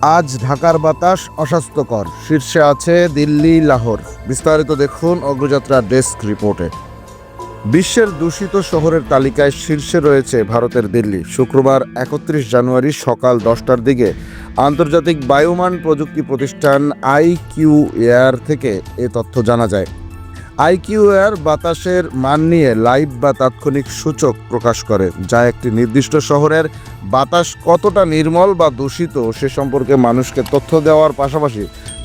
আজ ঢাকার বাতাস অস্বাস্থ্যকর, শীর্ষে আছে দিল্লি, লাহোর। বিস্তারিত দেখুন অগ্রযাত্রা ডেস্ক রিপোর্টে। বিশ্বের দূষিত শহরের তালিকায় শীর্ষে রয়েছে ভারতের দিল্লি। শুক্রবার 31 জানুয়ারি সকাল 10টার দিকে আন্তর্জাতিক বায়ুমান প্রযুক্তি প্রতিষ্ঠান আইকিউ এয়ার থেকে এ তথ্য জানা যায়। আইকিউ এয়ার বাতাসের মান নিয়ে লাইভ বা তাৎক্ষণিক সূচক প্রকাশ করে, যা একটি নির্দিষ্ট শহরের বাতাস কতটা নির্মল বা দূষিত সে সম্পর্কে মানুষকে তথ্য দেওয়ার পাশাপাশি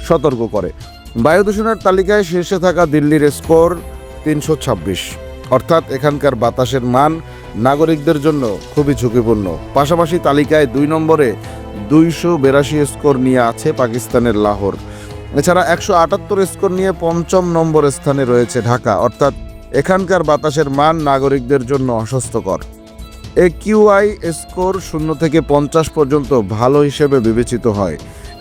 সতর্ক করে। বায়ু দূষণের তালিকায় শীর্ষে থাকা দিল্লির স্কোর 326, অর্থাৎ এখানকার বাতাসের মান নাগরিকদের জন্য খুবই ঝুঁকিপূর্ণ। পাশাপাশি তালিকায় 2 নম্বরে 282 স্কোর নিয়ে আছে পাকিস্তানের লাহোর। এছাড়া 178 স্কোর নিয়ে 5ম নম্বর স্থানে রয়েছে ঢাকা, অর্থাৎ এখানকার বাতাসের মান নাগরিকদের জন্য অস্বাস্থ্যকর। একিউআই স্কোর 0 থেকে 50 পর্যন্ত ভালো হিসেবে বিবেচিত হয়।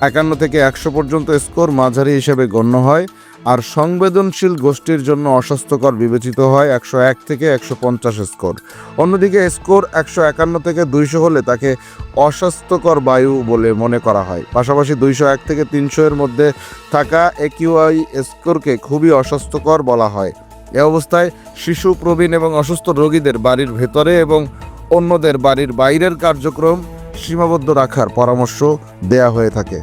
51 থেকে 100 পর্যন্ত স্কোর মাঝারি হিসেবে গণ্য হয়, আর সংবেদনশীল গোষ্ঠীর জন্য অস্বাস্থ্যকর বিবেচিত হয় 101 থেকে 150 স্কোর। অন্যদিকে স্কোর 151 থেকে 200 হলে তাকে অস্বাস্থ্যকর বায়ু বলে মনে করা হয়। পাশাপাশি 201 থেকে 300 এর মধ্যে থাকা একিউআই স্কোরকে খুবই অস্বাস্থ্যকর বলা হয়। এ অবস্থায় শিশু, প্রবীণ এবং অসুস্থ রোগীদের বাড়ির ভেতরে এবং অন্যদের বাড়ির বাইরের কার্যক্রম সীমাবদ্ধ রাখার পরামর্শ দেয়া হয়ে থাকে।